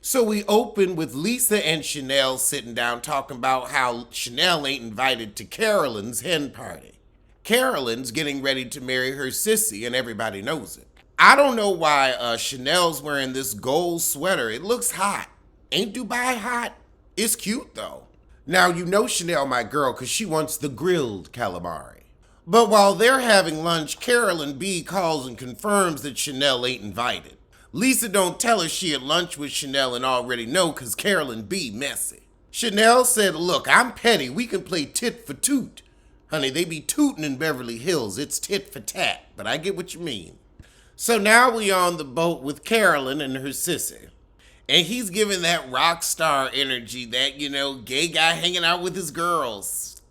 So we open with Lisa and Chanel sitting down talking about how Chanel ain't invited to Carolyn's hen party. Carolyn's getting ready to marry her sissy and everybody knows it. I don't know why Chanel's wearing this gold sweater. It looks hot. Ain't Dubai hot? It's cute though. Now you know Chanel, my girl, because she wants the grilled calamari. But while they're having lunch, Carolyn B calls and confirms that Chanel ain't invited. Lisa don't tell her she at lunch with Chanel and already know because Carolyn B messy. Chanel said, look, I'm petty. We can play tit for toot. Honey, they be tootin' in Beverly Hills. It's tit for tat, but I get what you mean. So now we on the boat with Carolyn and her sissy. And he's giving that rock star energy, that, gay guy hanging out with his girls.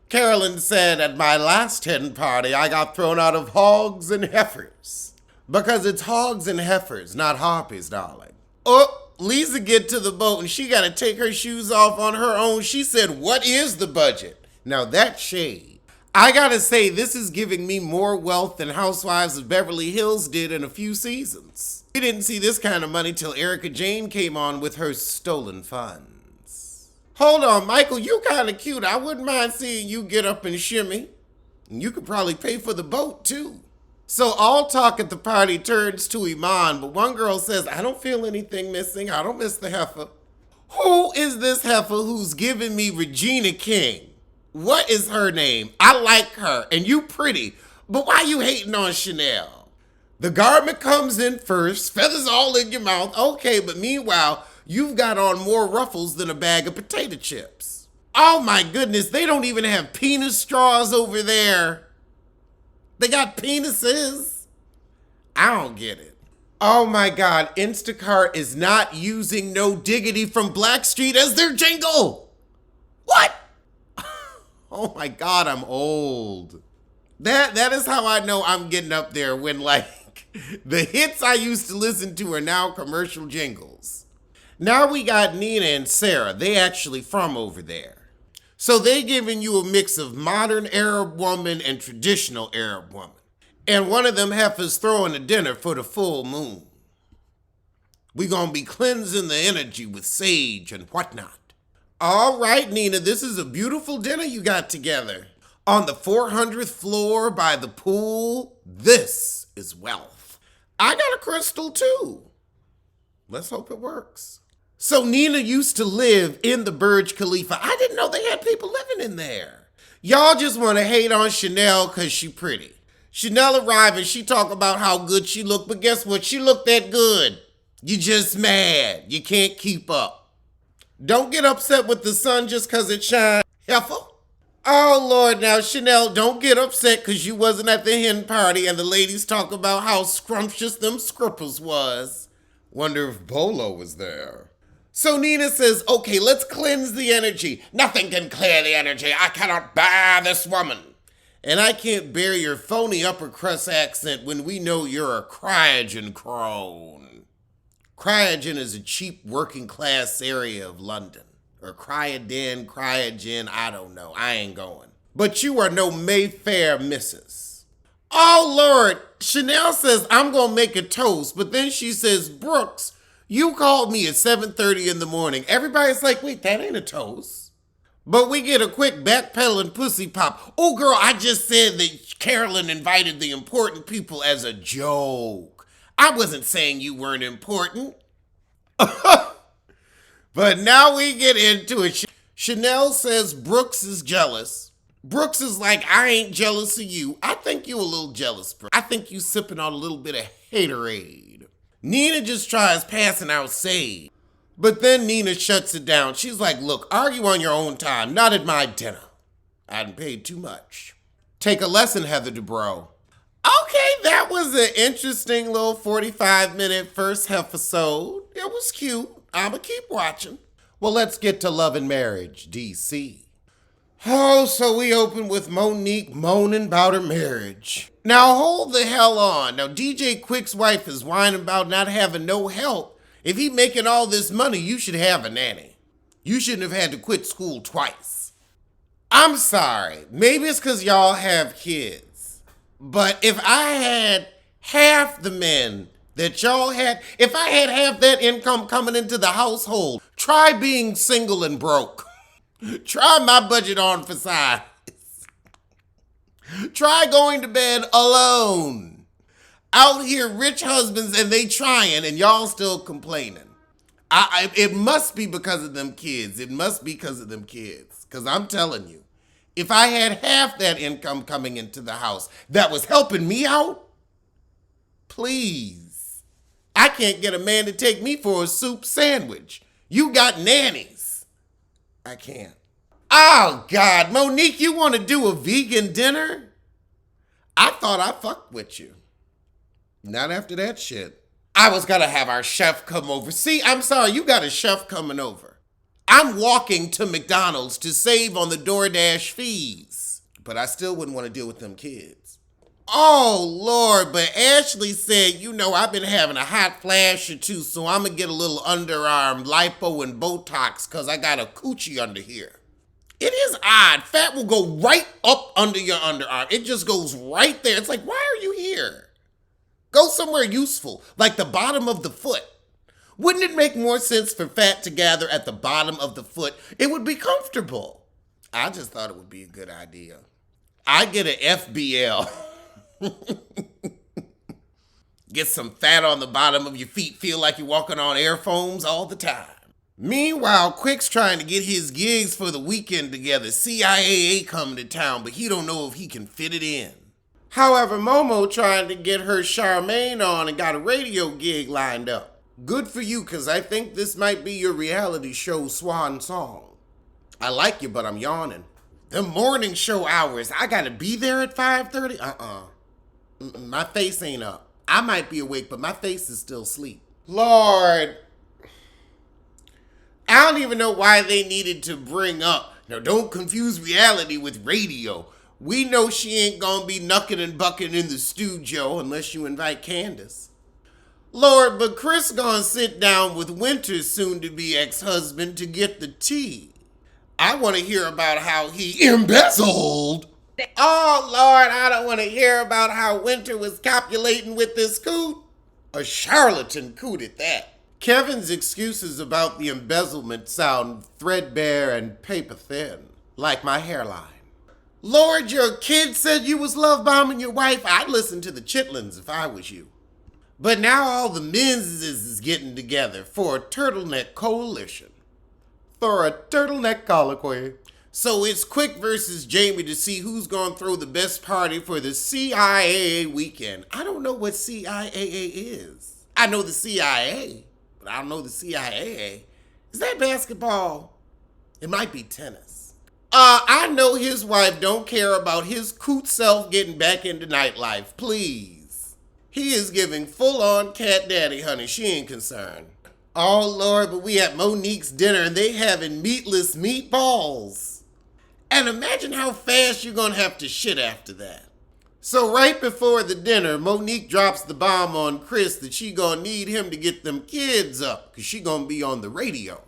Carolyn said, at my last hen party, I got thrown out of hogs and heifers. Because it's hogs and heifers, not harpies, darling. Oh, Lisa get to the boat and she got to take her shoes off on her own. She said, what is the budget? Now that's shade. I got to say, this is giving me more wealth than Housewives of Beverly Hills did in a few seasons. We didn't see this kind of money till Erica Jane came on with her stolen funds. Hold on, Michael, you kind of cute. I wouldn't mind seeing you get up and shimmy. And you could probably pay for the boat, too. So all talk at the party turns to Iman, but one girl says, I don't feel anything missing. I don't miss the heifer. Who is this heifer who's giving me Regina King? What is her name? I like her, and you pretty, but why you hating on Chanel? The garment comes in first, feathers all in your mouth. Okay, but meanwhile, you've got on more ruffles than a bag of potato chips. Oh my goodness, they don't even have penis straws over there. They got penises. I don't get it. Oh my God, Instacart is not using No Diggity from Blackstreet as their jingle. What? Oh my God, I'm old. That is how I know I'm getting up there when the hits I used to listen to are now commercial jingles. Now we got Nina and Sarah. They actually from over there. So they giving you a mix of modern Arab woman and traditional Arab woman. And one of them heifers throwing a dinner for the full moon. We gonna be cleansing the energy with sage and whatnot. All right, Nina, this is a beautiful dinner you got together. On the 400th floor by the pool, this is wealth. I got a crystal too. Let's hope it works. So Nina used to live in the Burj Khalifa. I didn't know they had people living in there. Y'all just want to hate on Chanel because she pretty. Chanel arrived and she talk about how good she looked, but guess what? She looked that good. You just mad. You can't keep up. Don't get upset with the sun just because it shines, heifer. Oh, Lord, now, Chanel, don't get upset because you wasn't at the hen party and the ladies talk about how scrumptious them scrippers was. Wonder if Bolo was there. So Nina says, okay, let's cleanse the energy. Nothing can clear the energy. I cannot bear this woman. And I can't bear your phony upper crust accent when we know you're a cryogen crone. Cryogen is a cheap working class area of London. Or cryogen, I don't know. I ain't going. But you are no Mayfair missus. Oh, Lord. Chanel says, I'm going to make a toast. But then she says, Brooks, you called me at 7:30 in the morning. Everybody's like, wait, that ain't a toast. But we get a quick backpedaling pussy pop. Oh, girl, I just said that Carolyn invited the important people as a joke. I wasn't saying you weren't important. But now we get into it. Chanel says Brooks is jealous. Brooks is like, I ain't jealous of you. I think you a little jealous, bro. I think you sipping on a little bit of haterade. Nina just tries passing out sage. But then Nina shuts it down. She's like, look, argue on your own time, not at my dinner. I hadn't paid too much. Take a lesson, Heather Dubrow. Okay, that was an interesting little 45-minute first episode. It was cute. I'ma keep watching. Well, let's get to Love and Marriage, DC. Oh, so we open with Monique moaning about her marriage. Now, hold the hell on. Now, DJ Quick's wife is whining about not having no help. If he making all this money, you should have a nanny. You shouldn't have had to quit school twice. I'm sorry. Maybe it's because y'all have kids. But if I had half the men that y'all had. If I had half that income coming into the household, try being single and broke. Try my budget on for size. Try going to bed alone. Out here, rich husbands, and they trying, and y'all still complaining. It must be because of them kids. It must be because of them kids. Because I'm telling you, if I had half that income coming into the house that was helping me out, please. I can't get a man to take me for a soup sandwich. You got nannies. I can't. Oh, God. Monique, you want to do a vegan dinner? I thought I fucked with you. Not after that shit. I was going to have our chef come over. See, I'm sorry, you got a chef coming over. I'm walking to McDonald's to save on the DoorDash fees. But I still wouldn't want to deal with them kids. Oh, Lord, but Ashley said, I've been having a hot flash or two, so I'm going to get a little underarm lipo and Botox because I got a coochie under here. It is odd. Fat will go right up under your underarm. It just goes right there. It's like, why are you here? Go somewhere useful, like the bottom of the foot. Wouldn't it make more sense for fat to gather at the bottom of the foot? It would be comfortable. I just thought it would be a good idea. I get an FBL. Get some fat on the bottom of your feet. Feel like you're walking on air foams all the time. Meanwhile, Quick's trying to get his gigs for the weekend together. CIAA coming to town, but he don't know if he can fit it in. However, Momo trying to get her Charmaine on and got a radio gig lined up. Good for you, because I think this might be your reality show swan song. I like you, but I'm yawning. The morning show hours, I gotta be there at 5:30? My face ain't up. I might be awake, but my face is still asleep. Lord. I don't even know why they needed to bring up, now don't confuse reality with radio. We know she ain't gonna be knucking and bucking in the studio unless you invite Candace. Lord, but Chris gonna sit down with Winter's soon-to-be ex-husband to get the tea. I want to hear about how he embezzled. Oh, Lord, I don't want to hear about how Winter was copulating with this coot. A charlatan coot at that. Kevin's excuses about the embezzlement sound threadbare and paper thin, like my hairline. Lord, your kid said you was love bombing your wife. I'd listen to the Chitlins if I was you. But now all the men's is getting together for a turtleneck coalition. For a turtleneck colloquy. So it's Quick versus Jamie to see who's going to throw the best party for the CIAA weekend. I don't know what CIAA is. I know the CIA, but I don't know the CIAA. Is that basketball? It might be tennis. I know his wife don't care about his coot self getting back into nightlife. Please. He is giving full-on cat daddy, honey. She ain't concerned. Oh, Lord, but we at Monique's dinner and they having meatless meatballs. And imagine how fast you're going to have to shit after that. So right before the dinner, Monique drops the bomb on Chris that she going to need him to get them kids up because she going to be on the radio.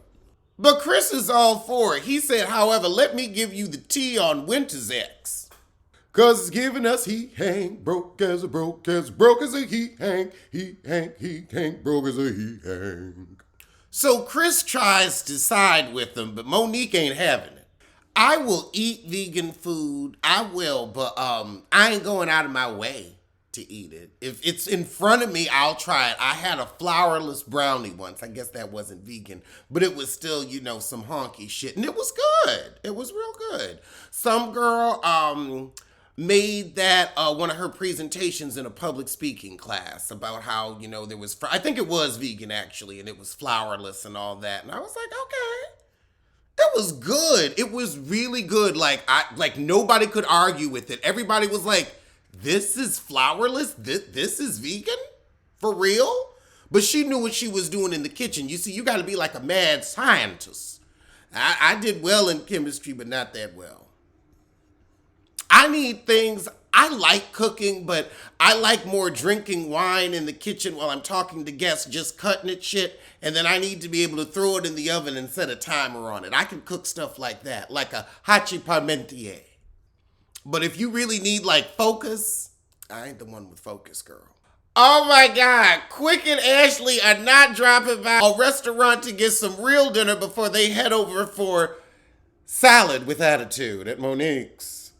But Chris is all for it. He said, however, let me give you the tea on Winter's ex. Cause it's giving us he hang, broke as a broke as a he hang, broke as a he hang. So Chris tries to side with him, but Monique ain't having it. I will eat vegan food, I will, but I ain't going out of my way to eat it. If it's in front of me, I'll try it. I had a flourless brownie once. I guess that wasn't vegan, but it was still, some honky shit. And it was good. It was real good. Some girl made that one of her presentations in a public speaking class about how, there was, I think it was vegan actually, and it was flourless and all that. And I was like, okay. It was good. It was really good. Like nobody could argue with it. Everybody was like, this is flourless? This is vegan? For real? But she knew what she was doing in the kitchen. You see, you got to be like a mad scientist. I did well in chemistry, but not that well. I need things. I like cooking, but I like more drinking wine in the kitchen while I'm talking to guests, just cutting it shit. And then I need to be able to throw it in the oven and set a timer on it. I can cook stuff like that, like a hachi parmentier. But if you really need focus, I ain't the one with focus, girl. Oh my God, Quick and Ashley are not dropping by a restaurant to get some real dinner before they head over for salad with attitude at Monique's.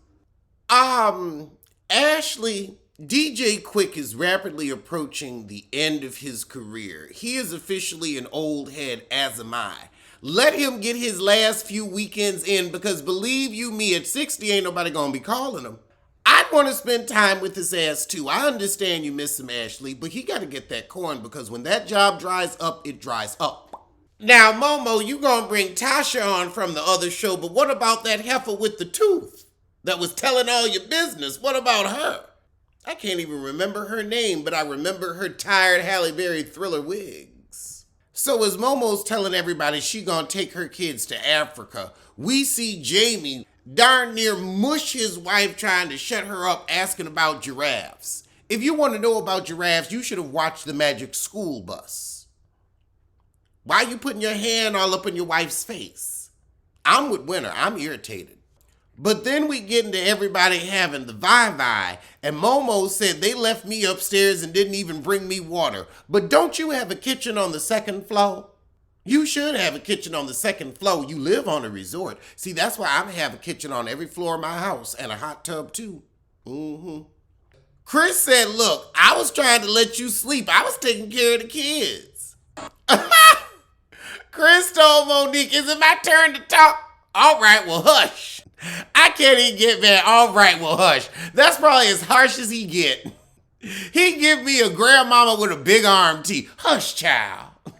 Ashley, DJ Quick is rapidly approaching the end of his career. He is officially an old head, as am I. Let him get his last few weekends in because believe you me, at 60 ain't nobody gonna be calling him. I'd want to spend time with his ass too. I understand you miss him, Ashley, but he gotta get that corn because when that job dries up, it dries up. Now, Momo, you gonna bring Tasha on from the other show, but what about that heifer with the tooth that was telling all your business? What about her? I can't even remember her name, but I remember her tired Halle Berry Thriller wigs. So as Momo's telling everybody she gonna take her kids to Africa, we see Jamie darn near mush his wife trying to shut her up asking about giraffes. If you want to know about giraffes, you should have watched The Magic School Bus. Why are you putting your hand all up in your wife's face? I'm with Winter. I'm irritated. But then we get into everybody having the vi-vi, and Momo said they left me upstairs and didn't even bring me water. But don't you have a kitchen on the second floor? You should have a kitchen on the second floor. You live on a resort. See, that's why I have a kitchen on every floor of my house and a hot tub too. Chris said, look, I was trying to let you sleep. I was taking care of the kids. Chris told Monique, is it my turn to talk? All right, well, hush. I can't even get mad. All right, well, hush. That's probably as harsh as he get. He give me a grandmama with a big arm tee. Hush, child.